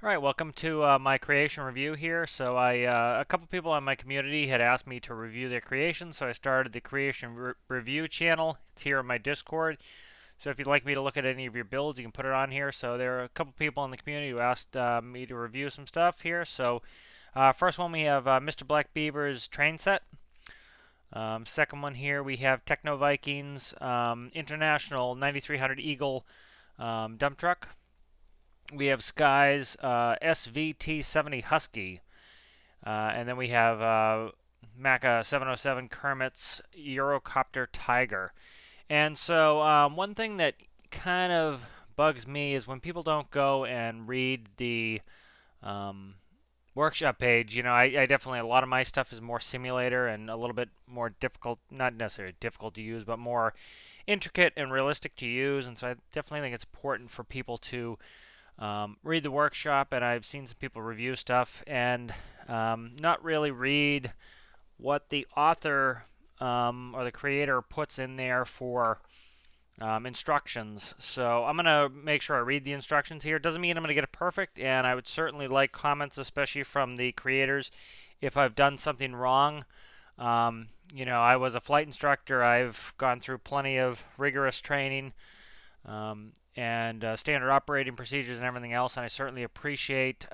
All right, welcome to my creation review here. So a couple people on my community had asked me to review their creations, so I started the creation review channel. It's here on my Discord. So if you'd like me to look at any of your builds, you can put it on here. So there are a couple people in the community who asked me to review some stuff here. So first one we have Mr. Black Beaver's train set. Second one here we have Techno Vikings International 9300 Eagle dump truck. We have Sky's Svt-70 Husky, and then we have Maca 707 Kermit's Eurocopter Tiger. And so one thing that kind of bugs me is when people don't go and read the workshop page. I definitely, a lot of my stuff is more simulator and a little bit more difficult, not necessarily difficult to use, but more intricate and realistic to use. And so I definitely think it's important for people to read the workshop, and I've seen some people review stuff and not really read what the author or the creator puts in there for instructions. So I'm going to make sure I read the instructions here. Doesn't mean I'm going to get it perfect, and I would certainly like comments, especially from the creators, if I've done something wrong. I was a flight instructor. I've gone through plenty of rigorous training. And standard operating procedures and everything else. And I certainly appreciate,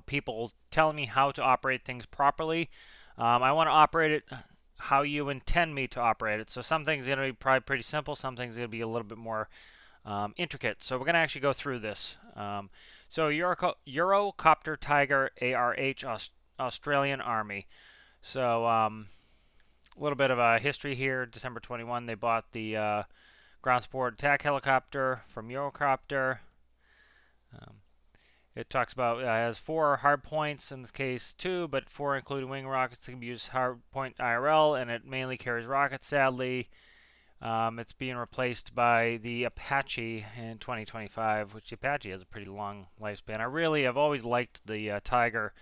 people telling me how to operate things properly. I want to operate it how you intend me to operate it. So some things are going to be probably pretty simple. Some things are going to be a little bit more intricate. So we're going to actually go through this. So Eurocopter Tiger ARH Australian Army. So a little bit of a history here. December 21, they bought the ground support attack helicopter from Eurocopter. It talks about has 4 hard points, in this case 2, but 4 including wing rockets that can be used hard point IRL, and it mainly carries rockets, sadly. It's being replaced by the Apache in 2025, which the Apache has a pretty long lifespan. I've always liked the Tiger.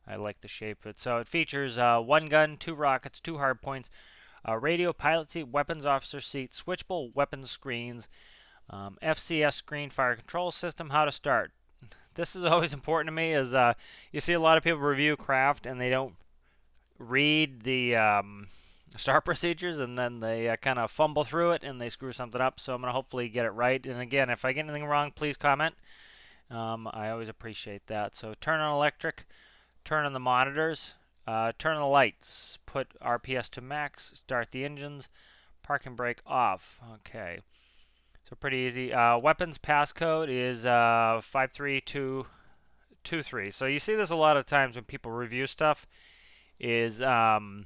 I like the shape of it. So it features 1 gun, 2 rockets, 2 hard points, radio pilot seat, weapons officer seat, switchable weapons screens, FCS screen fire control system. How to start. This is always important to me, as you see a lot of people review craft and they don't read the start procedures, and then they kind of fumble through it and they screw something up. So I'm going to hopefully get it right. And again, if I get anything wrong, please comment. I always appreciate that. So turn on electric, turn on the monitors, turn on the lights, put RPS to max, start the engines, parking brake off. Okay, so pretty easy. Weapons passcode is 53223. So you see this a lot of times when people review stuff. Is there'll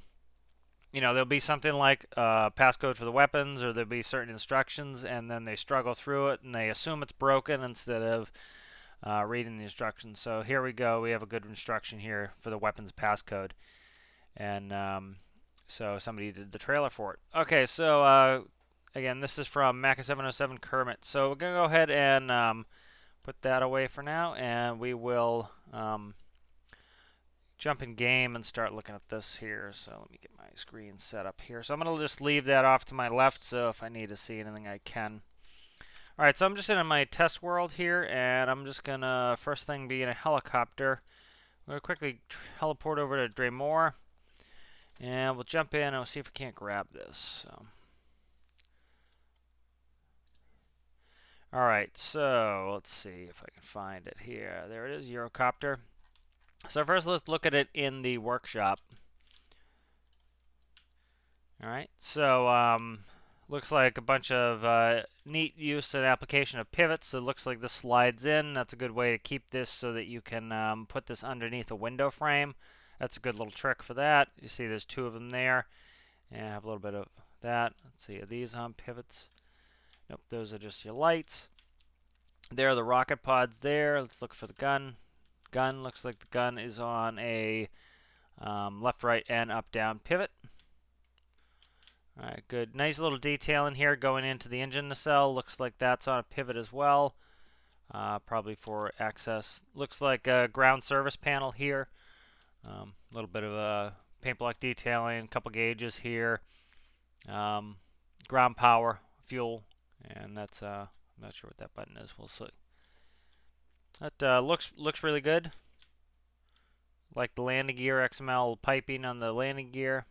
be something like passcode for the weapons, or there'll be certain instructions, and then they struggle through it and they assume it's broken instead of reading the instructions. So here we go. We have a good instruction here for the weapons passcode, and so somebody did the trailer for it. Okay, so again, this is from Maca 707 Kermit. So we're gonna go ahead and put that away for now, and we will jump in game and start looking at this here. So let me get my screen set up here. So I'm gonna just leave that off to my left, so if I need to see anything, I can. Alright, so I'm just in my test world here, and I'm just gonna first thing be in a helicopter. I'm gonna quickly teleport over to Dremore, and we'll jump in and we'll see if we can't grab this. Alright, so let's see if I can find it here. There it is, Eurocopter. So first let's look at it in the workshop. Alright, so looks like a bunch of neat use and application of pivots. So it looks like this slides in. That's a good way to keep this so that you can put this underneath a window frame. That's a good little trick for that. You see there's 2 of them there. And I have a little bit of that. Let's see, are these on pivots? Nope, those are just your lights. There are the rocket pods there. Let's look for the gun. Gun, looks like the gun is on a left, right, and up, down pivot. Alright, good. Nice little detail in here going into the engine nacelle. Looks like that's on a pivot as well. Probably for access. Looks like a ground service panel here. A little bit of a paint block detailing, a couple gauges here. Ground power, fuel, and that's, I'm not sure what that button is. We'll see. That looks really good. Like the landing gear XML piping on the landing gear.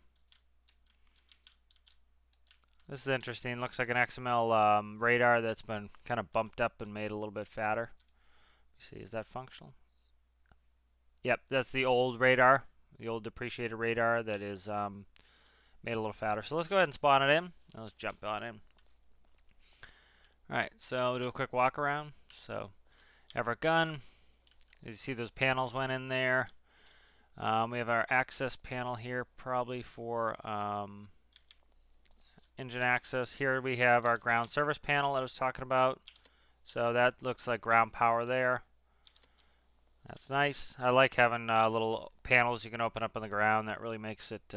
This is interesting. Looks like an XML radar that's been kind of bumped up and made a little bit fatter. Let's see, is that functional? Yep, that's the old radar, the old depreciated radar that is made a little fatter. So let's go ahead and spawn it in. Let's jump on in. Alright, so we'll do a quick walk around. So, have our gun. You see those panels went in there. We have our access panel here, probably for engine access. Here we have our ground service panel that I was talking about. So that looks like ground power there. That's nice. I like having little panels you can open up on the ground. That really makes it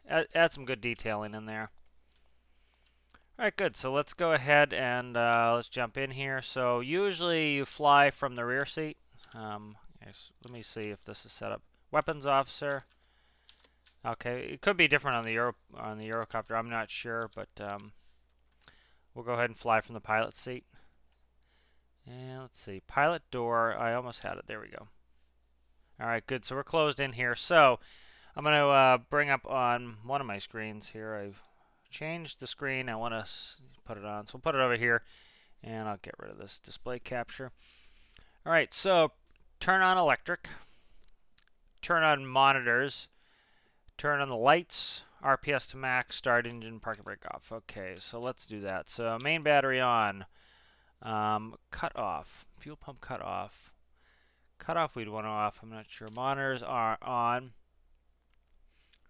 add some good detailing in there. All right, good. So let's go ahead and let's jump in here. So usually you fly from the rear seat. Let me see if this is set up. Weapons officer. Okay, it could be different on the Eurocopter. I'm not sure, but we'll go ahead and fly from the pilot seat. And let's see, pilot door. I almost had it. There we go. All right, good. So we're closed in here. So I'm going to bring up on one of my screens here. I've changed the screen. I want to put it on. So we'll put it over here, and I'll get rid of this display capture. All right, so turn on electric. Turn on monitors. Turn on the lights. RPS to max. Start engine. Parking brake off. Okay, so let's do that. So main battery on. Cut off. Fuel pump cut off. Cut off we'd want off. I'm not sure. Monitors are on.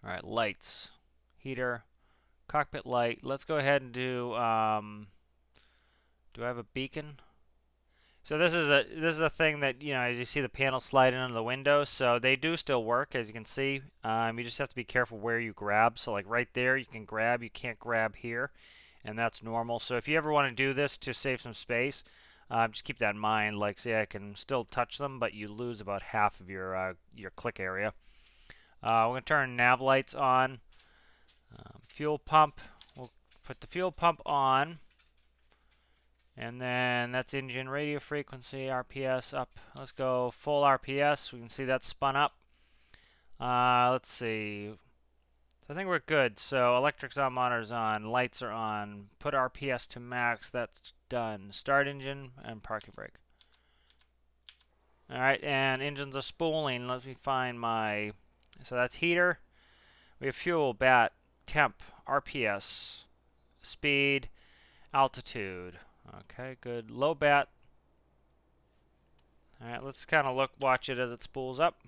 All right, lights. Heater. Cockpit light. Let's go ahead and do I have a beacon? So this is a thing that, you know, as you see the panel slide in on the window, so they do still work, as you can see. You just have to be careful where you grab. So like right there you can grab, you can't grab here, and that's normal. So if you ever want to do this to save some space, just keep that in mind. Like, see, I can still touch them, but you lose about half of your click area. We're going to turn nav lights on. Fuel pump, we'll put the fuel pump on, and then that's engine radio frequency, RPS up. Let's go full RPS. We can see that spun up. Let's see. So I think we're good. So electrics on, monitors on, lights are on. Put RPS to max. That's done. Start engine and parking brake. All right, and engines are spooling. Let me find my. So that's heater. We have fuel, bat, temp, RPS, speed, altitude. Okay, good. Low bat. All right, let's kind of watch it as it spools up.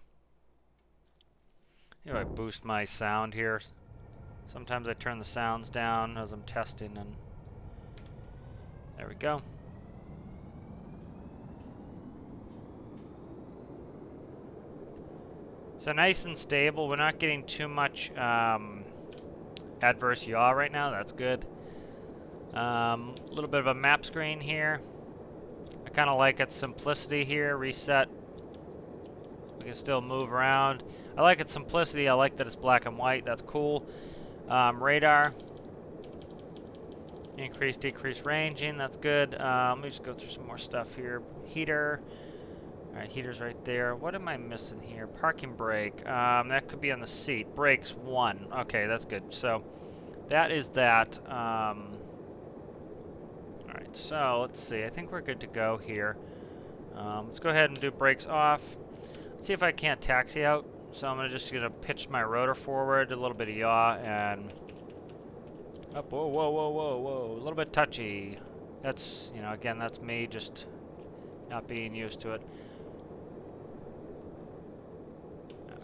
You know, I boost my sound here. Sometimes I turn the sounds down as I'm testing, and there we go. So nice and stable. We're not getting too much adverse yaw right now. That's good. A little bit of a map screen here. I kind of like its simplicity here. Reset. We can still move around. I like its simplicity. I like that it's black and white. That's cool. Radar. Increase, decrease ranging. That's good. Let me just go through some more stuff here. Heater. All right, heater's right there. What am I missing here? Parking brake. That could be on the seat. Brakes 1. Okay, that's good. So that is that. All right, so let's see. I think we're good to go here. Let's go ahead and do brakes off. Let's see if I can't taxi out. So I'm just gonna pitch my rotor forward, a little bit of yaw, and up. Whoa, whoa, whoa, whoa, whoa. A little bit touchy. That's, you know, again, that's me just not being used to it.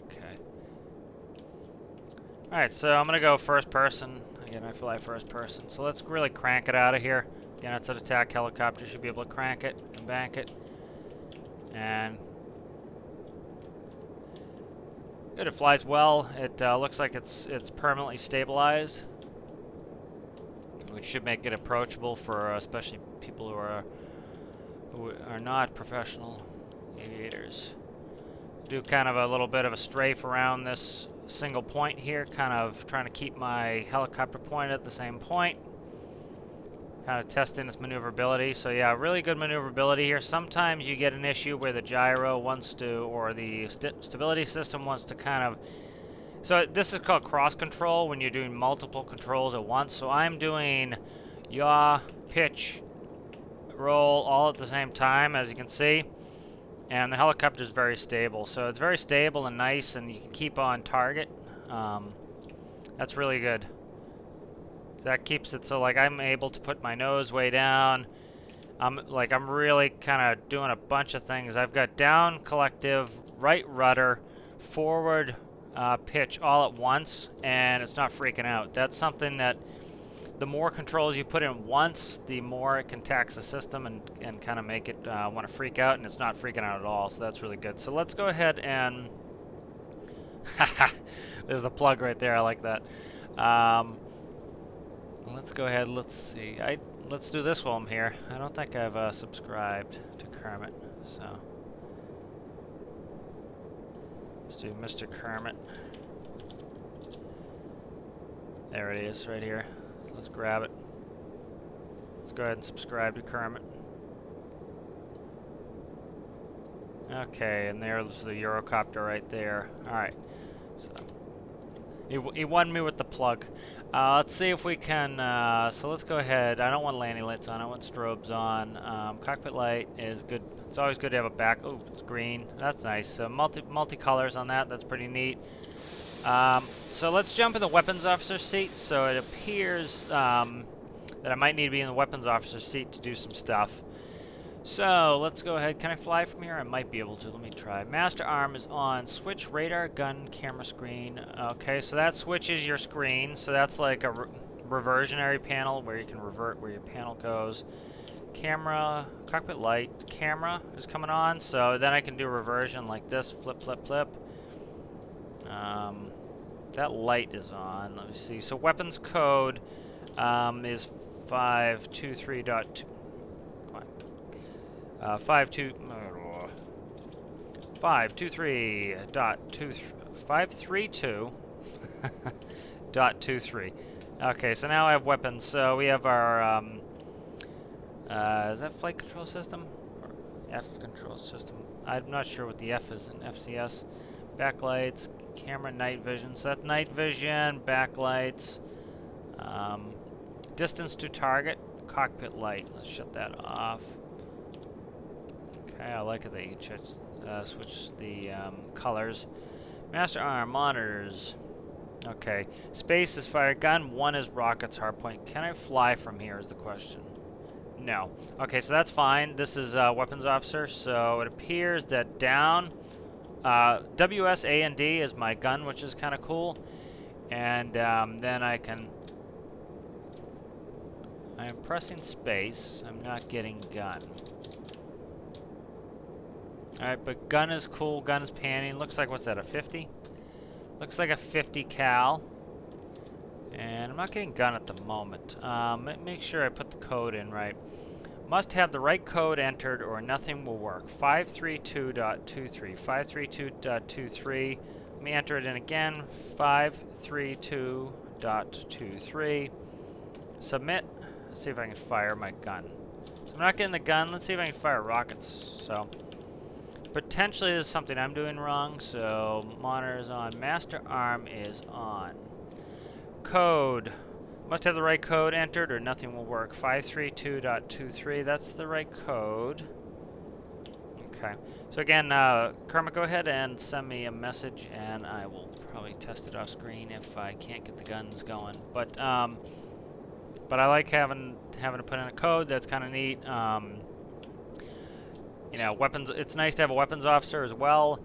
Okay. All right, so I'm gonna go first person. Again, I fly first person. So let's really crank it out of here. Again, it's an attack helicopter. Should be able to crank it and bank it. And good, it flies well. It looks like it's permanently stabilized, which should make it approachable for especially people who are not professional aviators. Do kind of a little bit of a strafe around this single point here, kind of trying to keep my helicopter point at the same point. kind of testing its maneuverability. So yeah, really good maneuverability here. Sometimes you get an issue where the gyro wants to, or the stability system wants to kind of, so this is called cross control when you're doing multiple controls at once. So I'm doing yaw, pitch, roll all at the same time, as you can see. And the helicopter is very stable. So it's very stable and nice, and you can keep on target. That's really good. That keeps it so like I'm able to put my nose way down. I'm really kind of doing a bunch of things. I've got down collective, right rudder, forward pitch all at once, and it's not freaking out. That's something that the more controls you put in once, the more it can tax the system and kind of make it want to freak out, and it's not freaking out at all. So that's really good. So let's go ahead and there's the plug right there. I like that. Let's go ahead. Let's see. Let's do this while I'm here. I don't think I've subscribed to Kermit, so let's do Mr. Kermit. There it is, right here. Let's grab it. Let's go ahead and subscribe to Kermit. Okay, and there's the Eurocopter right there. All right. So he won me with the plug. Let's see if we can, so let's go ahead. I don't want landing lights on, I want strobes on. Cockpit light is good. It's always good to have a back, oh, it's green. That's nice. So multi-colors on that, that's pretty neat. So let's jump in the weapons officer's seat. So it appears that I might need to be in the weapons officer's seat to do some stuff. So let's go ahead. Can I fly from here? I might be able to. Let me try. Master arm is on. Switch radar, gun, camera screen. Okay, so that switches your screen. So that's like a reversionary panel where you can revert where your panel goes. Camera, cockpit light, camera is coming on. So then I can do reversion like this. Flip, flip, flip. That light is on. Let me see. So weapons code is 523.2. 532.23. Okay, so now I have weapons. So we have our is that flight control system or F control system? I'm not sure what the F is in FCS. Backlights, camera, night vision. So that's night vision, backlights, distance to target, cockpit light. Let's shut that off. Okay, I like it that you can switch the colors. Master arm, monitors. Okay, space is fire, gun, 1 is rockets, hardpoint. Can I fly from here is the question. No. Okay, so that's fine. This is weapons officer, so it appears that down, WS, A, and D is my gun, which is kind of cool. And then I am pressing space. I'm not getting gun. Alright, but gun is cool, gun is panning. Looks like, what's that, a 50? Looks like a 50 cal. And I'm not getting gun at the moment. Make sure I put the code in right. Must have the right code entered or nothing will work. 532.23. 532.23. Let me enter it in again. 532.23. Submit. Let's see if I can fire my gun. So I'm not getting the gun. Let's see if I can fire rockets. So potentially there's something I'm doing wrong. So monitor is on. Master arm is on. Code. Must have the right code entered or nothing will work. 532.23. That's the right code. Okay. So again, Kermit, go ahead and send me a message and I will probably test it off screen if I can't get the guns going. But I like having to put in a code. That's kind of neat. You know, weapons. It's nice to have a weapons officer as well.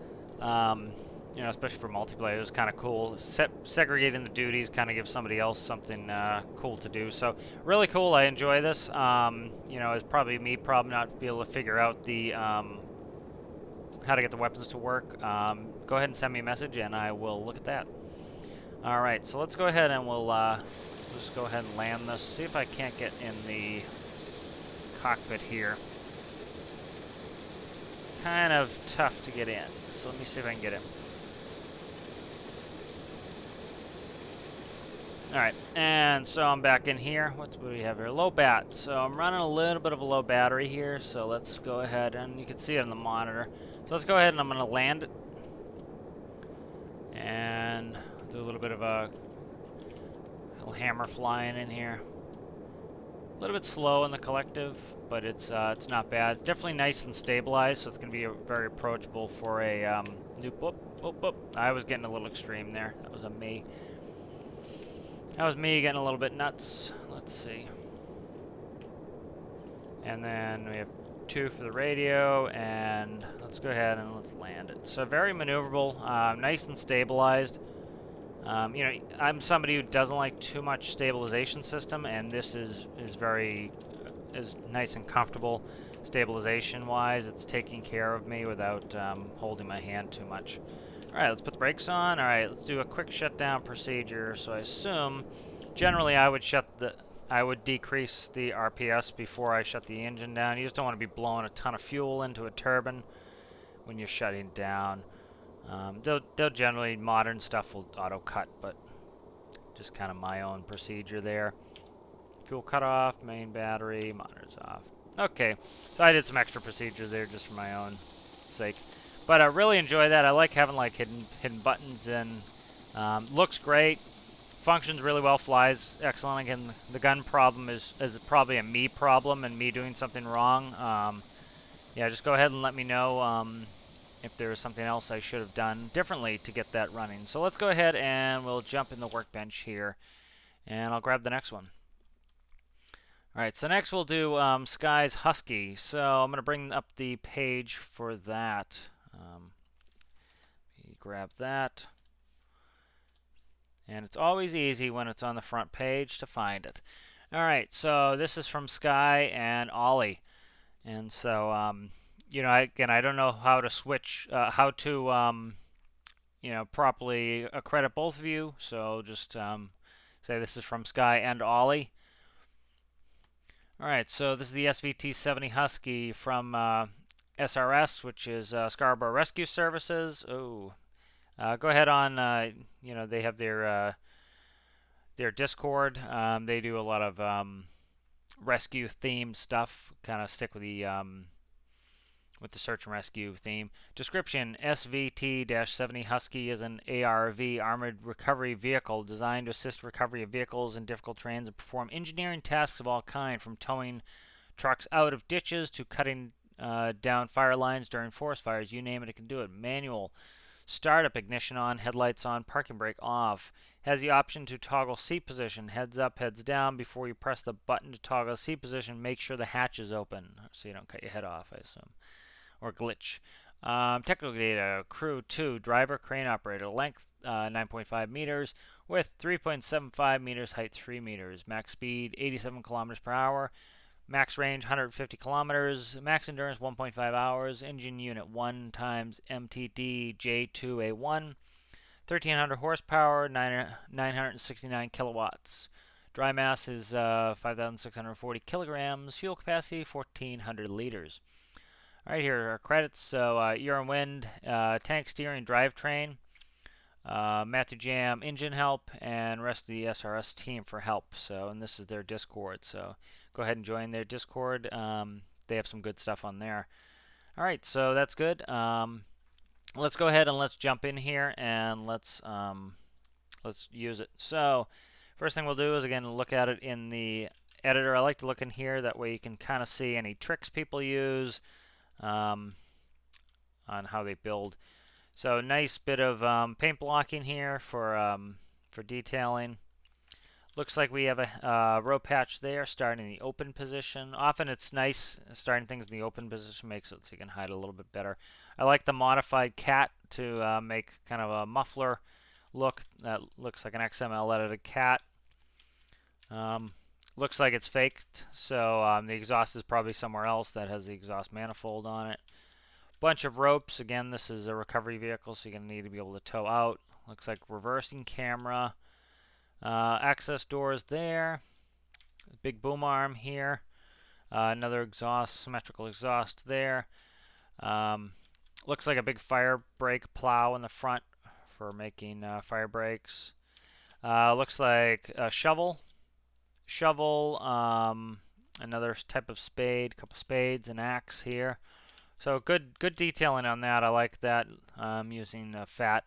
You know, especially for multiplayer, it's kind of cool. Segregating the duties kind of gives somebody else something cool to do. So really cool. I enjoy this. You know, it's probably me problem not to be able to figure out the how to get the weapons to work. Go ahead and send me a message, and I will look at that. All right, so let's go ahead and we'll just go ahead and land this. See if I can't get in the cockpit here. Kind of tough to get in. So let me see if I can get in. Alright, and so I'm back in here. What do we have here? Low bat. So I'm running a little bit of a low battery here, so let's go ahead, and you can see it on the monitor. So let's go ahead and I'm going to land it. And do a little bit of a little hammer flying in here. A little bit slow in the collective, but it's not bad. It's definitely nice and stabilized, so it's going to be very approachable for a new... Whoop, whoop, whoop. I was getting a little extreme there. That was a me. That was me getting a little bit nuts. Let's see. And then we have 2 for the radio, and let's go ahead and let's land it. So very maneuverable, nice and stabilized. You know, I'm somebody who doesn't like too much stabilization system, and this is nice and comfortable stabilization-wise. It's taking care of me without holding my hand too much. All right, let's put the brakes on. All right, let's do a quick shutdown procedure. So I assume, generally, I would decrease the RPS before I shut the engine down. You just don't want to be blowing a ton of fuel into a turbine when you're shutting down. They'll generally, modern stuff will auto cut, but just kind of my own procedure there. Fuel cut off, main battery, monitor's off. Okay, so I did some extra procedures there just for my own sake. But I really enjoy that. I like having like hidden buttons, and looks great, functions really well, flies excellent. Again, the gun problem is probably a me problem and me doing something wrong. Yeah, just go ahead and let me know if there was something else I should have done differently to get that running. So let's go ahead and we'll jump in the workbench here, and I'll grab the next one. Alright, so next we'll do Sky's Husky. So I'm going to bring up the page for that. Grab that. And it's always easy when it's on the front page to find it. Alright, so this is from Sky and Ollie. And so, you know, again, I don't know how to switch, you know, properly accredit both of you. So just say this is from Sky and Ollie. Alright, so this is the Svt-70 Husky from SRS, which is Scarborough Rescue Services. Oh, go ahead on, you know, they have their Discord. They do a lot of rescue themed stuff. Kind of stick with the search and rescue theme. Description: SVT-70 Husky is an ARV, armored recovery vehicle, designed to assist recovery of vehicles in difficult terrains and perform engineering tasks of all kinds, from towing trucks out of ditches to cutting down fire lines during forest fires. You name it, it can do it. Manual. Startup, ignition on, headlights on, parking brake off. Has the option to toggle seat position, heads up, heads down. Before you press the button to toggle seat position, make sure the hatch is open so you don't cut your head off, I assume. Or glitch. Technical data: crew 2, driver, crane operator, length 9.5 meters, width 3.75 meters, height 3 meters, max speed 87 kilometers per hour, max range 150 kilometers, max endurance 1.5 hours, engine unit 1 times MTD J2A1, 1300 horsepower, 969 kilowatts. Dry mass is 5,640 kilograms, fuel capacity 1,400 liters. Alright, here are our credits. So, Year and Wind, tank steering, drivetrain, Matthew Jam, engine help, and rest of the SRS team for help. So, and this is their Discord. So, go ahead and join their Discord. They have some good stuff on there. Alright, so that's good. Let's go ahead and let's jump in here and let's use it. So, first thing we'll do is, again, look at it in the editor. I like to look in here. That way you can kind of see any tricks people use on how they build. So nice bit of paint blocking here for detailing. Looks like we have a row patch there starting in the open position. Often it's nice starting things in the open position, makes it so you can hide a little bit better. I like the modified cat to make kind of a muffler look. That looks like an XML edited cat. Looks like it's faked, so the exhaust is probably somewhere else that has the exhaust manifold on it. Bunch of ropes. Again, this is a recovery vehicle, so you're going to need to be able to tow out. Looks like reversing camera. Access doors there. Big boom arm here. Another exhaust, symmetrical exhaust there. Looks like a big fire brake plow in the front for making fire brakes. Looks like a shovel, another type of spade, couple spades, an axe here. So good detailing on that. I like that. Using a fat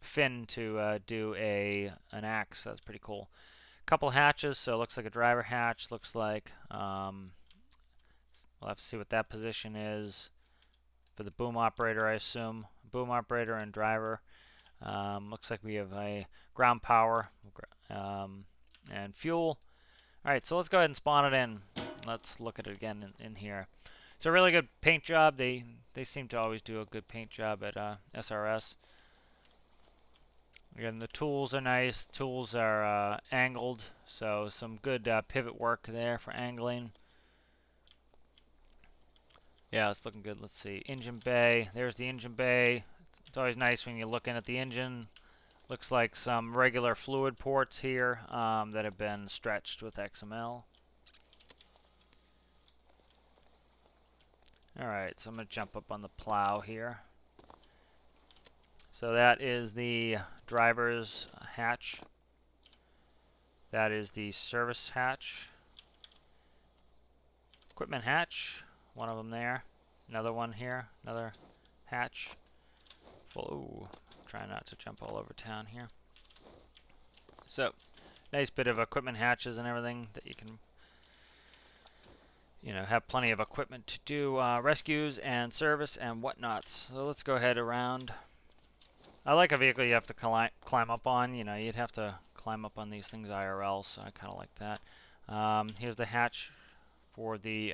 fin to do an axe. That's pretty cool. Couple hatches. So it looks like a driver hatch. Looks like we'll have to see what that position is for the boom operator, I assume. Boom operator and driver. Looks like we have a ground power and fuel. Alright, so let's go ahead and spawn it in. Let's look at it again in here. It's a really good paint job. They seem to always do a good paint job at SRS. Again, the tools are nice. Tools are angled, so some good pivot work there for angling. Yeah, it's looking good. Let's see. Engine bay. There's the engine bay. It's always nice when you're looking at the engine. Looks like some regular fluid ports here that have been stretched with XML. Alright, so I'm going to jump up on the plow here. So that is the driver's hatch. That is the service hatch. Equipment hatch. One of them there. Another one here. Another hatch. Ooh, try not to jump all over town here. So, nice bit of equipment hatches and everything that you can, have plenty of equipment to do rescues and service and whatnots. So let's go ahead around. I like a vehicle you have to climb up on. You'd have to climb up on these things IRL, so I kind of like that. Here's the hatch for the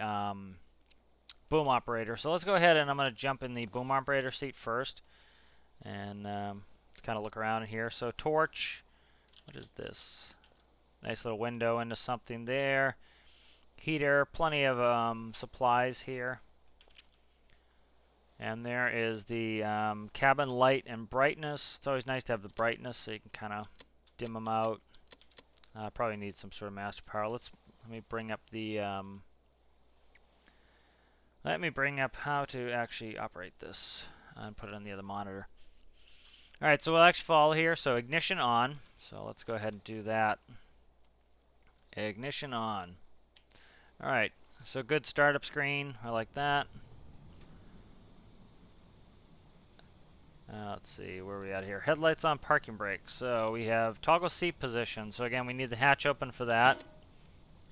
boom operator. So let's go ahead and I'm going to jump in the boom operator seat first. And let's kind of look around here. So torch, what is this? Nice little window into something there. Heater, plenty of supplies here. And there is the cabin light and brightness. It's always nice to have the brightness so you can kind of dim them out. Probably need some sort of master power. Let me bring up the let me bring up how to actually operate this and put it on the other monitor. Alright, so we'll actually follow here. So ignition on. So let's go ahead and do that. Ignition on. Alright, so good startup screen. I like that. Let's see, where are we at here? Headlights on, parking brake. So we have toggle seat position. So again, we need the hatch open for that.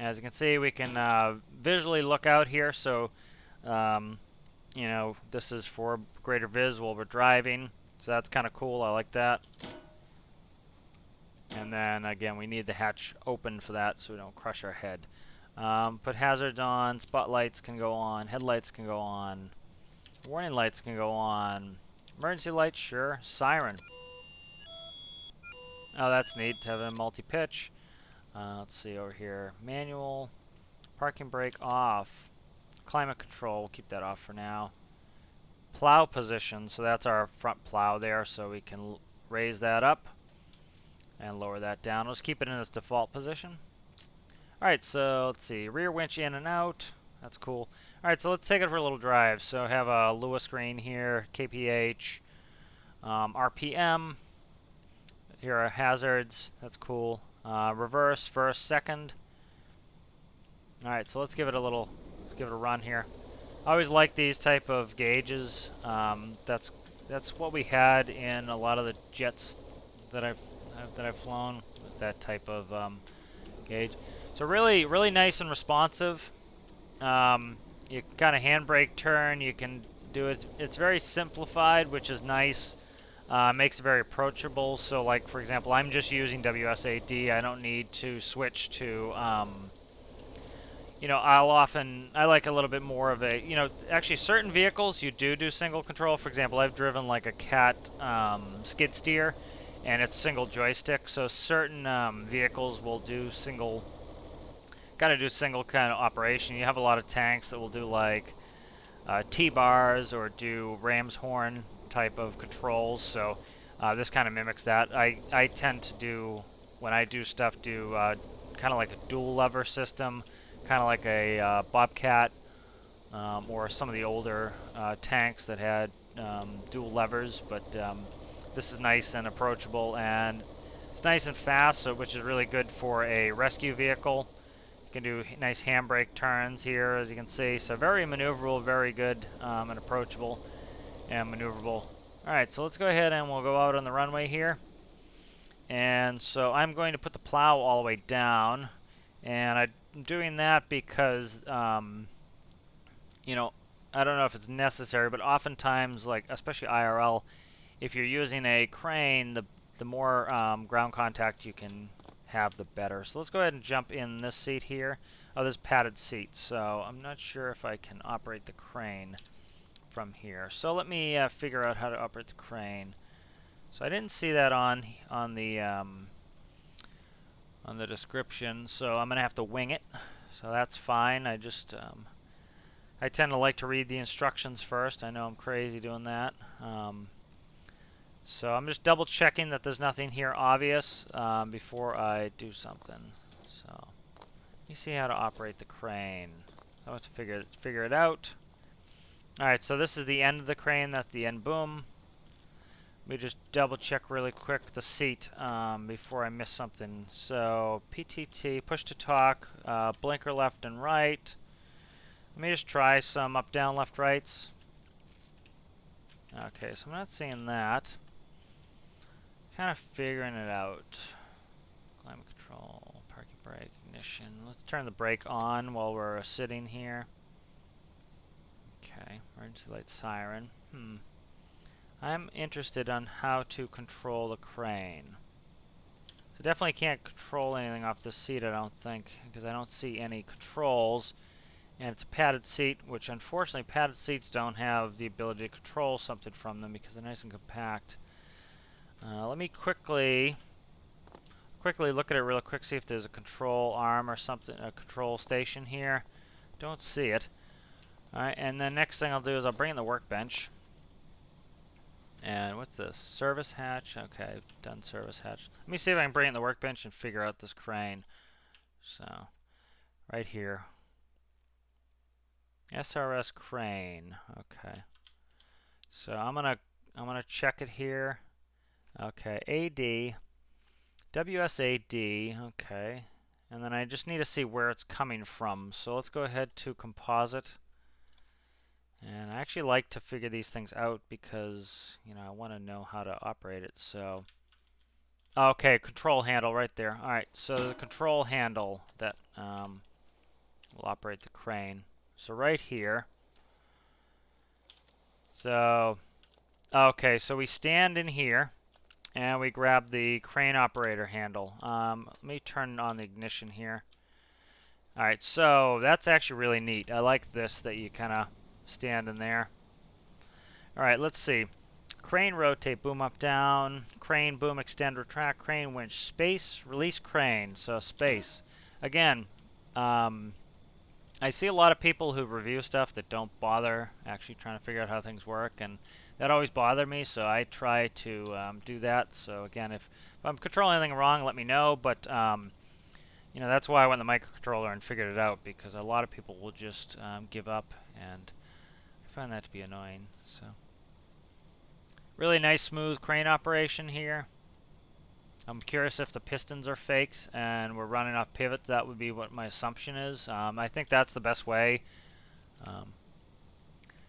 As you can see, we can visually look out here. So, this is for greater vis while we're driving. So that's kind of cool. I like that. And then, again, we need the hatch open for that so we don't crush our head. Put hazards on. Spotlights can go on. Headlights can go on. Warning lights can go on. Emergency lights, sure. Siren. Oh, that's neat to have a multi-pitch. Let's see over here. Manual. Parking brake off. Climate control. We'll keep that off for now. Plow position. So that's our front plow there. So we can raise that up and lower that down. Let's keep it in its default position. Alright, so let's see. Rear winch in and out. That's cool. Alright, so let's take it for a little drive. So have a Lua screen here, KPH, RPM. Here are hazards. That's cool. Reverse, first, second. Alright, so let's give it a run here. I always like these type of gauges. That's what we had in a lot of the jets that I've flown. Was that type of gauge. So really nice and responsive. You kind of handbrake turn. You can do it. It's very simplified, which is nice. Makes it very approachable. So, like for example, I'm just using WSAD. I don't need to switch to. I like a little bit more of a. Actually, certain vehicles you do single control. For example, I've driven like a Cat skid steer, and it's single joystick. So certain vehicles will do single. Got to do single kind of operation. You have a lot of tanks that will do like T-bars or do ram's horn type of controls. So this kind of mimics that. I tend to do, when I do stuff, kind of like a dual lever system, kind of like a Bobcat or some of the older tanks that had dual levers. But this is nice and approachable, and It's nice and fast, so which is really good for a rescue vehicle. You can do nice handbrake turns here, as you can see. So very maneuverable, very good, and approachable and maneuverable. Alright, so let's go ahead and we'll go out on the runway here. And so I'm going to put the plow all the way down. And I'm doing that because, you know, I don't know if it's necessary, but oftentimes, like, especially IRL, if you're using a crane, the more ground contact you can have, the better. So let's go ahead and jump in this seat here. Oh, this padded seat. So I'm not sure if I can operate the crane from here. So let me figure out how to operate the crane. So I didn't see that on the description, so I'm gonna have to wing it. So that's fine. I just I tend to like to read the instructions first. I know I'm crazy doing that. So I'm just double checking that there's nothing here obvious before I do something. So let me see how to operate the crane. I want to figure it out. Alright, so this is the end of the crane. That's the end boom. Let me just double check really quick the seat before I miss something. So PTT, push to talk, blinker left and right. Let me just try some up, down, left, rights. Okay, so I'm not seeing that. Kind of figuring it out. Climate control, parking brake, ignition. Let's turn the brake on while we're sitting here. Okay, emergency light siren. I'm interested on how to control the crane. So definitely can't control anything off this seat, I don't think, because I don't see any controls. And it's a padded seat, which unfortunately padded seats don't have the ability to control something from them because they're nice and compact. Let me quickly look at it real quick, see if there's a control arm or something, a control station here. Don't see it. Alright, and then next thing I'll do is I'll bring in the workbench. And what's this? Service hatch. Okay, done service hatch. Let me see if I can bring in the workbench and figure out this crane. So, right here. SRS crane. Okay. So I'm gonna check it here. Okay, AD, WSAD. Okay, and then I just need to see where it's coming from. So let's go ahead to composite. And I actually like to figure these things out because, you know, I want to know how to operate it. So, okay, control handle right there. All right, so the control handle that will operate the crane. So right here. So, okay, so we stand in here and we grab the crane operator handle. Let me turn on the ignition here. All right, so that's actually really neat. I like this, that you kind of stand in there. All right, let's see. Crane rotate, boom up, down. Crane, boom, extend, retract. Crane, winch, space, release crane. So space. Again, I see a lot of people who review stuff that don't bother actually trying to figure out how things work, and that always bothered me, so I try to do that. So again, if I'm controlling anything wrong, let me know, but you know, that's why I went the microcontroller and figured it out, because a lot of people will just give up, and I find that to be annoying. So really nice smooth crane operation here. I'm curious if the pistons are faked and we're running off pivots. That would be what my assumption is. I think that's the best way.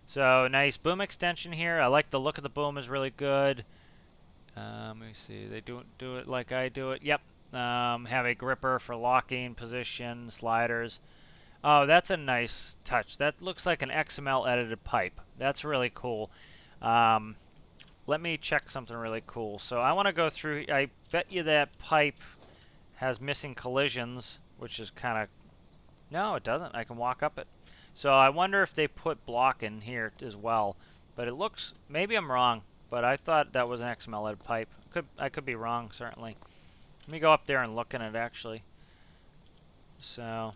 So nice boom extension here. I like the look of the boom, is really good. Let me see. They don't do it like I do it. Yep. Have a gripper for locking, position, sliders. Oh, that's a nice touch. That looks like an XML edited pipe. That's really cool. Let me check something really cool. So I want to go through. I bet you that pipe has missing collisions, which is kind of... No, it doesn't. I can walk up it. So I wonder if they put block in here as well. But it looks... Maybe I'm wrong, but I thought that was an XML edited pipe. I could be wrong, certainly. Let me go up there and look in it, actually. So...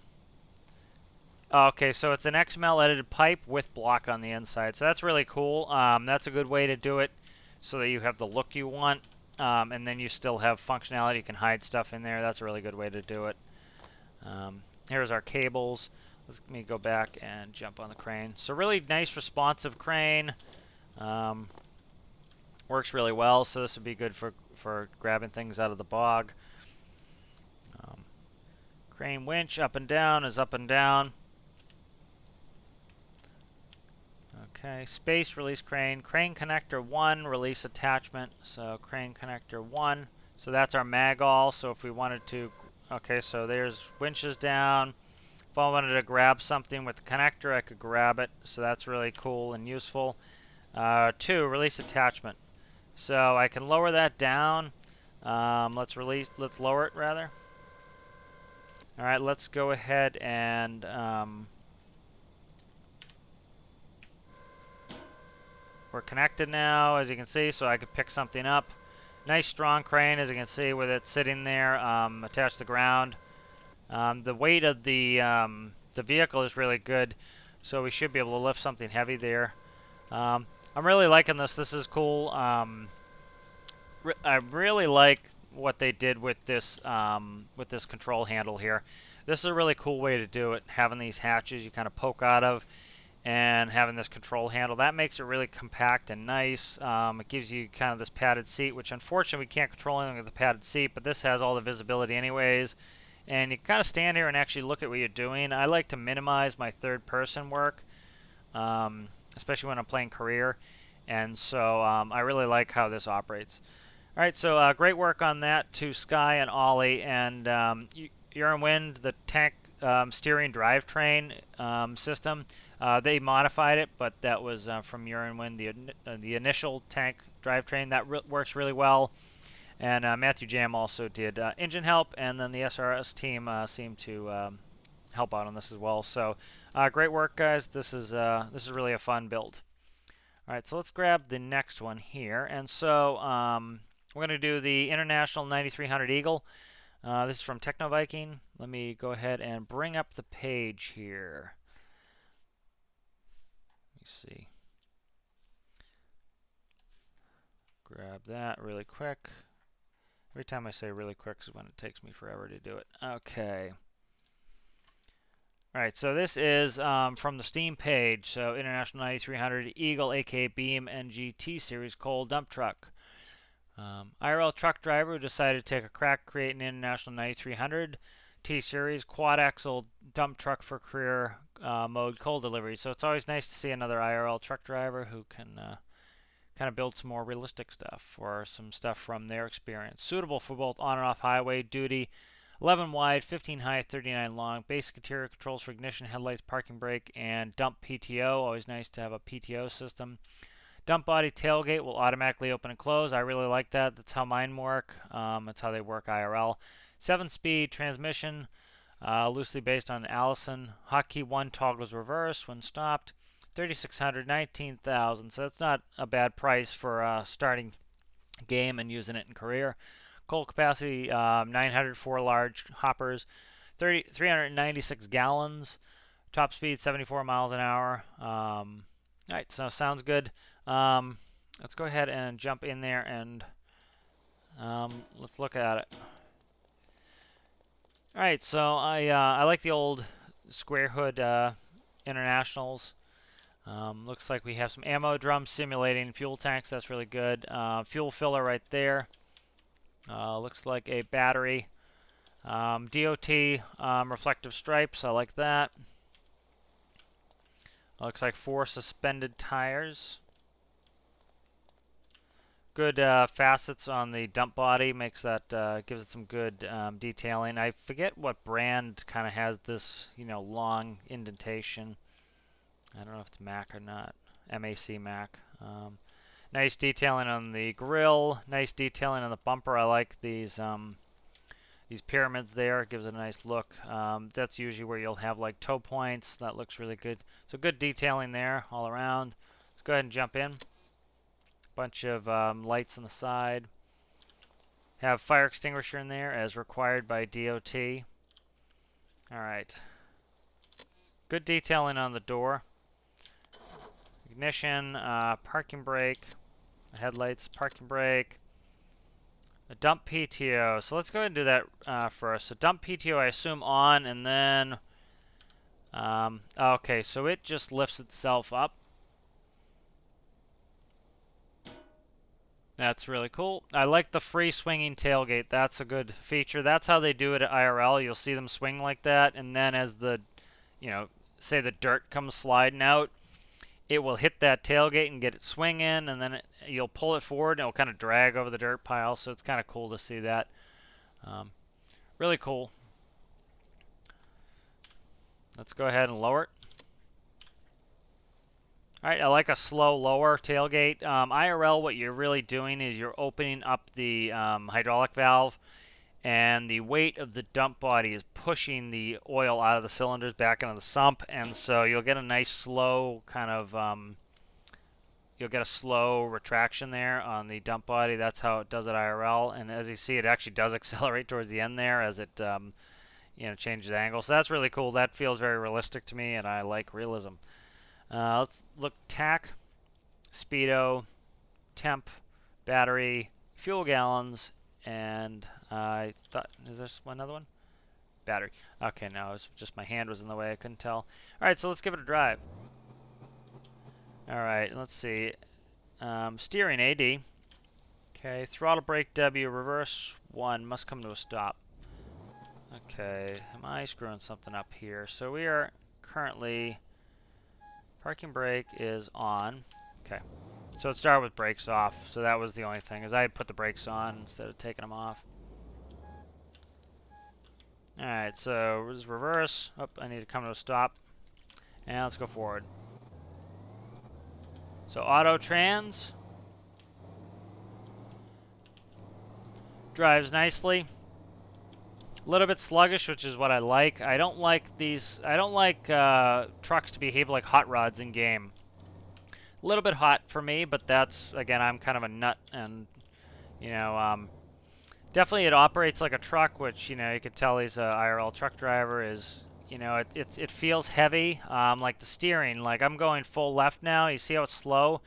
Okay, so it's an XML edited pipe with block on the inside. So that's really cool. That's a good way to do it so that you have the look you want. And then you still have functionality. You can hide stuff in there. That's a really good way to do it. Here's our cables. Let me go back and jump on the crane. So really nice responsive crane. Works really well. So this would be good for for grabbing things out of the bog. Crane winch up and down is up and down. Okay, space release crane. Crane connector 1, release attachment. So crane connector 1. So that's our mag-all. So if we wanted to, okay, so there's winches down. If I wanted to grab something with the connector, I could grab it. So that's really cool and useful. 2, release attachment. So I can lower that down. Let's lower it rather. All right, let's go ahead and we're connected now, as you can see, so I could pick something up. Nice strong crane, as you can see, with it sitting there attached to the ground. The weight of the vehicle is really good, so we should be able to lift something heavy there. I'm really liking this. This is cool. I really like what they did with this control handle here. This is a really cool way to do it, having these hatches you kind of poke out of, and having this control handle. That makes it really compact and nice. It gives you kind of this padded seat, which unfortunately we can't control anything with the padded seat, but this has all the visibility anyways. And you can kind of stand here and actually look at what you're doing. I like to minimize my third-person work, especially when I'm playing career. And so I really like how this operates. All right, so great work on that to Sky and Ollie. And you're in Wind, the tank steering drivetrain system. They modified it, but that was from Urine Wind, the initial tank drivetrain. That works really well. And Matthew Jam also did engine help, and then the SRS team seemed to help out on this as well. So great work, guys. This is really a fun build. All right, so let's grab the next one here. And so we're going to do the International 9300 Eagle. This is from Techno Viking. Let me go ahead and bring up the page here. Let me see. Grab that really quick. Every time I say really quick is when it takes me forever to do it. Okay. All right, so this is from the Steam page. So International 9300 Eagle, aka Beam NG T-Series coal dump truck. IRL truck driver who decided to take a crack creating an International 9300 T-Series quad axle dump truck for career mode coal delivery. So it's always nice to see another IRL truck driver who can kind of build some more realistic stuff or some stuff from their experience. Suitable for both on and off highway duty. 11 wide, 15 high, 39 long. Basic interior controls for ignition, headlights, parking brake, and dump PTO. Always nice to have a PTO system. Dump body tailgate will automatically open and close. I really like that. That's how mine work. That's how they work IRL. 7-speed transmission, loosely based on Allison. Hotkey 1 toggles reverse when stopped. 3,600, 19,000. So that's not a bad price for starting game and using it in career. Coal capacity 904 large hoppers, 396 gallons. Top speed 74 miles an hour. All right, so sounds good. Let's go ahead and jump in there and let's look at it. All right, so I like the old square hood Internationals. Looks like we have some ammo drums simulating fuel tanks. That's really good. Fuel filler right there. Looks like a battery. DOT reflective stripes. I like that. Looks like 4 suspended tires. Good facets on the dump body. Makes that gives it some good detailing. I forget what brand kind of has this, long indentation. I don't know if it's Mac or not. MAC Mac. Nice detailing on the grill. Nice detailing on the bumper. I like these pyramids there. It gives it a nice look. That's usually where you'll have like toe points. That looks really good. So good detailing there all around. Let's go ahead and jump in. Bunch of lights on the side. Have fire extinguisher in there as required by DOT. All right. Good detailing on the door. Ignition, parking brake, headlights, parking brake, a dump PTO. So let's go ahead and do that first. So dump PTO, I assume on, and then, okay, so it just lifts itself up. That's really cool. I like the free swinging tailgate. That's a good feature. That's how they do it at IRL. You'll see them swing like that, and then as the, you know, say the dirt comes sliding out, it will hit that tailgate and get it swinging, and then you'll pull it forward, and it'll kind of drag over the dirt pile. So it's kind of cool to see that. Um, really cool. Let's go ahead and lower it. All right, I like a slow lower tailgate. IRL, what you're really doing is you're opening up the hydraulic valve, and the weight of the dump body is pushing the oil out of the cylinders back into the sump, and so you'll get a nice slow kind of you'll get a slow retraction there on the dump body. That's how it does at IRL, and as you see, it actually does accelerate towards the end there as it changes angle. So that's really cool. That feels very realistic to me, and I like realism. Let's look TAC, speedo, temp, battery, fuel gallons, and I thought, is this another one? Battery. Okay, no, it was just my hand was in the way. I couldn't tell. All right, so let's give it a drive. All right, let's see. Steering AD. Okay, throttle brake W, reverse 1, must come to a stop. Okay, am I screwing something up here? So we are currently, parking brake is on. Okay, so it started with brakes off, so that was the only thing, is I put the brakes on instead of taking them off. Alright, so this is reverse. Oh, I need to come to a stop. And let's go forward. So auto trans. Drives nicely. A little bit sluggish, which is what I like. I don't like these. I don't like trucks to behave like hot rods in game. A little bit hot for me, but that's, again, I'm kind of a nut, and definitely it operates like a truck, which you could tell he's a IRL truck driver. Is it feels heavy, like the steering. Like I'm going full left now. You see how it's slow?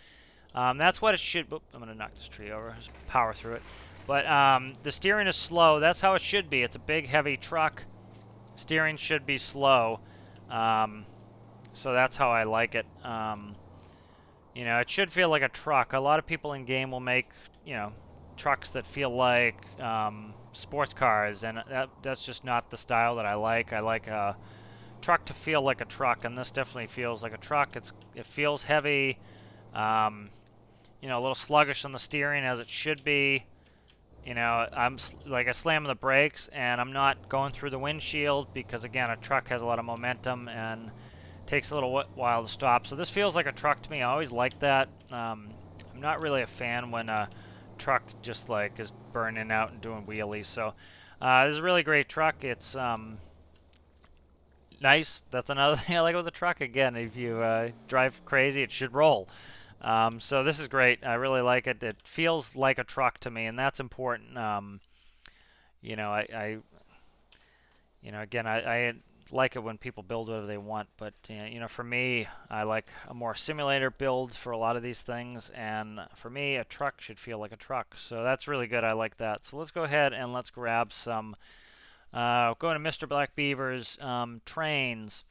That's what it should. Oop, I'm gonna knock this tree over. Just power through it. But the steering is slow. That's how it should be. It's a big, heavy truck. Steering should be slow. So that's how I like it. It should feel like a truck. A lot of people in game will make, trucks that feel like sports cars, and that's just not the style that I like. I like a truck to feel like a truck, and this definitely feels like a truck. It feels heavy. A little sluggish on the steering, as it should be. I'm like I slam the brakes, and I'm not going through the windshield because, again, a truck has a lot of momentum and takes a little while to stop. So this feels like a truck to me. I always like that. I'm not really a fan when a truck just like is burning out and doing wheelies. So this is a really great truck. It's nice. That's another thing I like with the truck. Again, if you drive crazy, it should roll. So this is great. I really like it. It feels like a truck to me, and that's important. Again, I like it when people build whatever they want, but for me, I like a more simulator build for a lot of these things, and for me, a truck should feel like a truck. So that's really good. I like that. So let's go ahead and let's grab some. Going to Mr. Black Beaver's trains.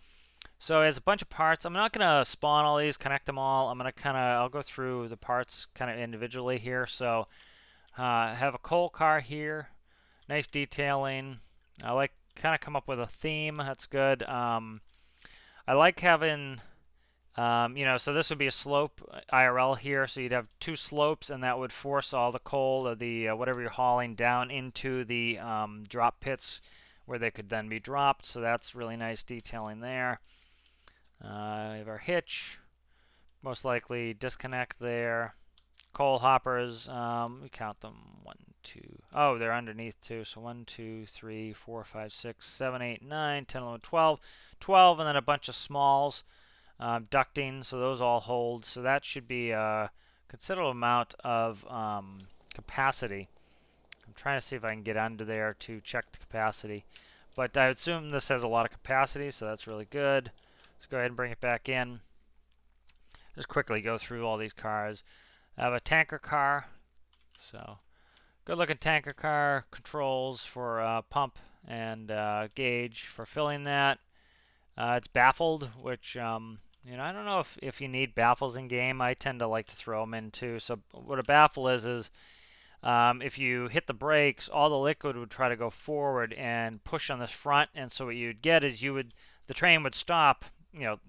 So as a bunch of parts, I'm not going to spawn all these, connect them all. I'll go through the parts kind of individually here. So have a coal car here, nice detailing. I like kind of come up with a theme. That's good. I like having, so this would be a slope IRL here. So you'd have two slopes, and that would force all the coal or the whatever you're hauling down into the drop pits where they could then be dropped. So that's really nice detailing there. We have our hitch, most likely disconnect there. Coal hoppers, we count them 1, 2. Oh, they're underneath too. So 1, 2, 3, 4, 5, 6, 7, 8, 9, 10, 11, 12. 12, and then a bunch of smalls, ducting. So those all hold. So that should be a considerable amount of capacity. I'm trying to see if I can get under there to check the capacity. But I would assume this has a lot of capacity, so that's really good. Let's go ahead and bring it back in. Just quickly go through all these cars. I have a tanker car. So good looking tanker car. Controls for pump and gauge for filling that. It's baffled, which You know, I don't know if you need baffles in game. I tend to like to throw them in too. So what a baffle is if you hit the brakes, all the liquid would try to go forward and push on this front, and so what you'd get is the train would stop. You know,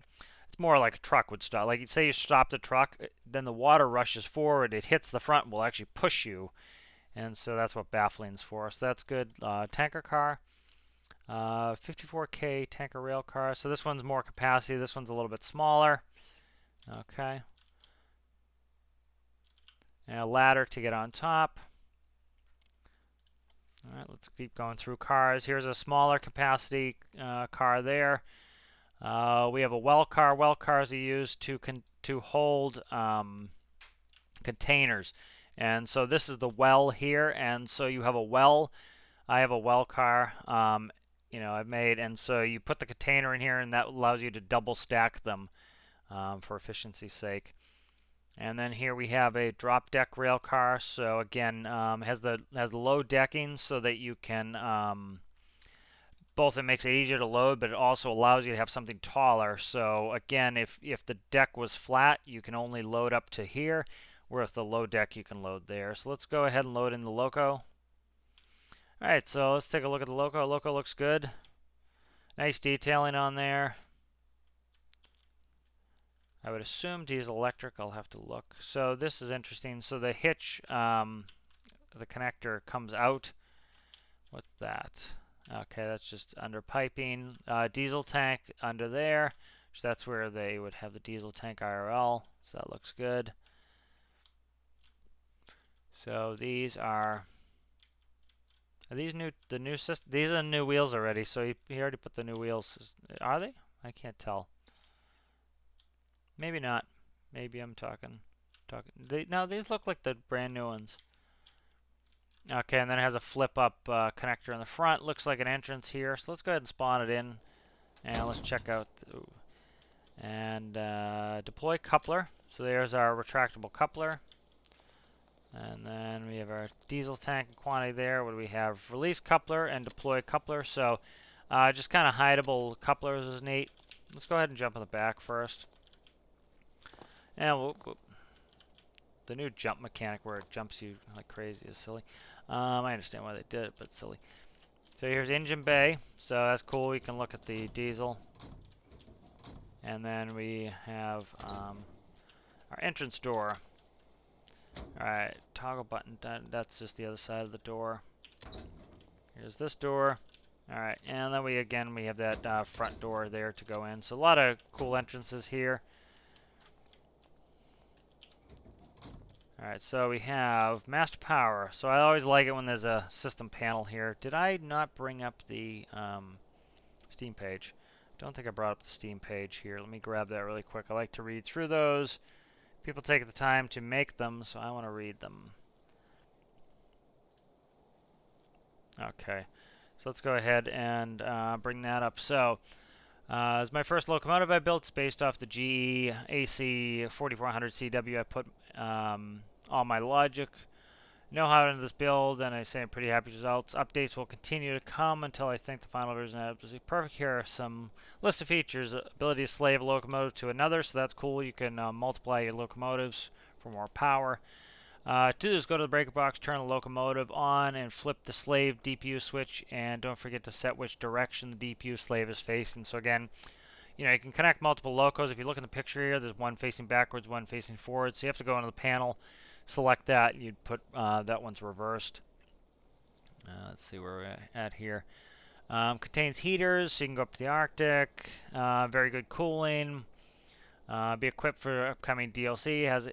it's more like a truck would stop. Like, say you stop the truck, then the water rushes forward, it hits the front, and will actually push you, and so that's what baffling's for. So that's good. Tanker car, 54K tanker rail car. So this one's more capacity. This one's a little bit smaller. Okay. And a ladder to get on top. All right, let's keep going through cars. Here's a smaller capacity car there. We have a well car. Well cars are used to hold containers. And so this is the well here. And so you have a well. I have a well car, I've made. And so you put the container in here, and that allows you to double stack them for efficiency's sake. And then here we have a drop deck rail car. So again, has the low decking so that you can both it makes it easier to load, but it also allows you to have something taller. So again, if the deck was flat, you can only load up to here, where with the low deck you can load there. So let's go ahead and load in the loco. All right, so let's take a look at the loco. Loco looks good. Nice detailing on there. I would assume diesel electric. I'll have to look. So this is interesting. So the hitch, the connector comes out. What's that? Okay, that's just under piping. Diesel tank under there. So that's where they would have the diesel tank IRL. So that looks good. So these are these new system? These are new wheels already. So he already put the new wheels. Are they? I can't tell. Maybe not. Maybe I'm talking. No, these look like the brand new ones. Okay, and then it has a flip-up connector in the front. Looks like an entrance here. So let's go ahead and spawn it in, and let's check out and deploy coupler. So there's our retractable coupler, and then we have our diesel tank quantity there. What do we have? Release coupler and deploy coupler. So just kind of hideable couplers is neat. Let's go ahead and jump on the back first. And the new jump mechanic where it jumps you like crazy is silly. I understand why they did it, but it's silly. So here's engine bay. So that's cool. We can look at the diesel. And then we have our entrance door. Alright, toggle button. That's just the other side of the door. Here's this door. Alright, and then we have that front door there to go in. So a lot of cool entrances here. Alright, so we have master power. So I always like it when there's a system panel here. Did I not bring up the Steam page? Don't think I brought up the Steam page here. Let me grab that really quick. I like to read through those. People take the time to make them, so I want to read them. Okay, so let's go ahead and bring that up. So, it's my first locomotive I built. It's based off the GE AC 4400 CW. I put all my logic, know-how into this build, and I say I'm pretty happy with results. Updates will continue to come until I think the final version is absolutely perfect. Here are some list of features. Ability to slave a locomotive to another, so that's cool. You can multiply your locomotives for more power. To do this, go to the breaker box, turn the locomotive on, and flip the slave DPU switch, and don't forget to set which direction the DPU slave is facing. So again, you can connect multiple locos. If you look in the picture here, there's one facing backwards, one facing forward. So you have to go into the panel, select that. You'd put that one's reversed. Let's see where we're at here. Contains heaters, so you can go up to the Arctic. Very good cooling. Be equipped for upcoming DLC. Has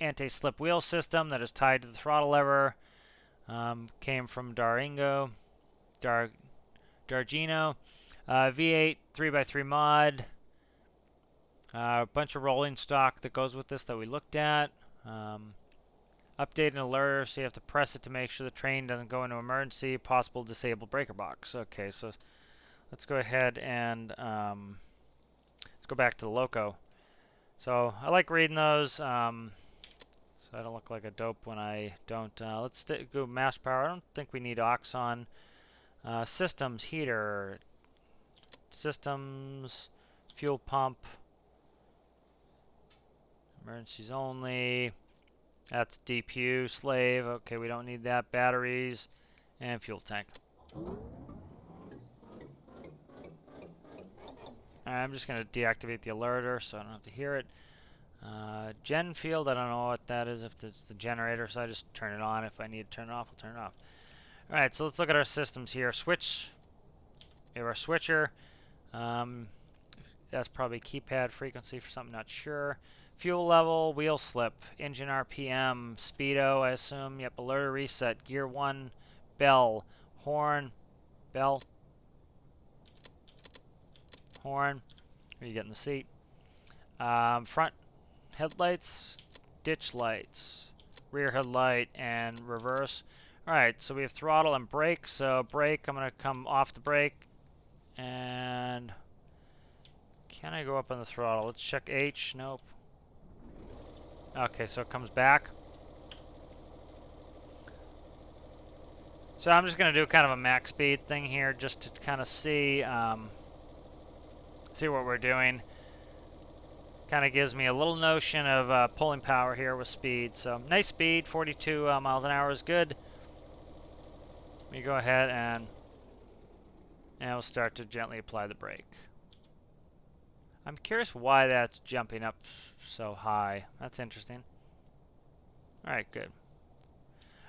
anti-slip wheel system that is tied to the throttle lever. Came from Dargino. V8 3x3 mod. A bunch of rolling stock that goes with this that we looked at. Update and alert, so you have to press it to make sure the train doesn't go into emergency. Possible disabled breaker box. Okay, so let's go ahead and let's go back to the loco. So I like reading those, so I don't look like a dope when I don't. Let's go mass power. I don't think we need aux on. Systems, heater, systems, fuel pump. Emergencies only. That's DPU slave. Okay, we don't need that. Batteries and fuel tank. I'm just going to deactivate the alerter so I don't have to hear it. Gen field, I don't know what that is, if it's the generator, so I just turn it on. If I need to turn it off, I'll turn it off. Alright, so let's look at our systems here. Switch. We have our switcher. That's probably keypad frequency for something, not sure. Fuel level, wheel slip, engine RPM, speedo, I assume. Yep, alerter reset, gear 1, bell, horn, bell, horn. Are you getting the seat? Front headlights, ditch lights, rear headlight, and reverse. Alright, so we have throttle and brake. So brake, I'm going to come off the brake. And can I go up on the throttle? Let's check H. Nope. Okay, so it comes back. So I'm just going to do kind of a max speed thing here just to kind of see what we're doing. Kind of gives me a little notion of pulling power here with speed. So nice speed, 42 miles an hour is good. Let me go ahead and we'll start to gently apply the brake. I'm curious why that's jumping up so high. That's interesting. Alright, good.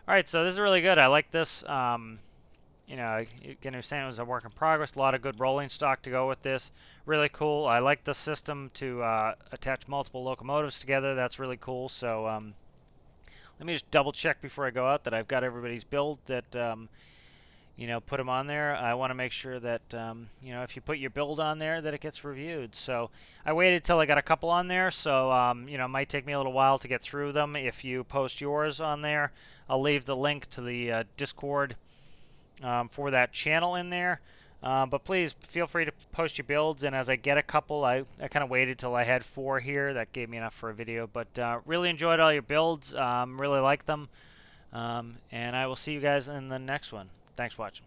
Alright, so this is really good. I like this. You know, again, I was saying it was a work in progress. A lot of good rolling stock to go with this. Really cool. I like the system to attach multiple locomotives together. That's really cool. So let me just double check before I go out that I've got everybody's build that you know, put them on there. I want to make sure that, you know, if you put your build on there, that it gets reviewed. So I waited till I got a couple on there, so, you know, it might take me a little while to get through them. If you post yours on there, I'll leave the link to the Discord for that channel in there. But please feel free to post your builds, and as I get a couple, I kind of waited till I had 4 here. That gave me enough for a video, but really enjoyed all your builds. Really like them, and I will see you guys in the next one. Thanks for watching.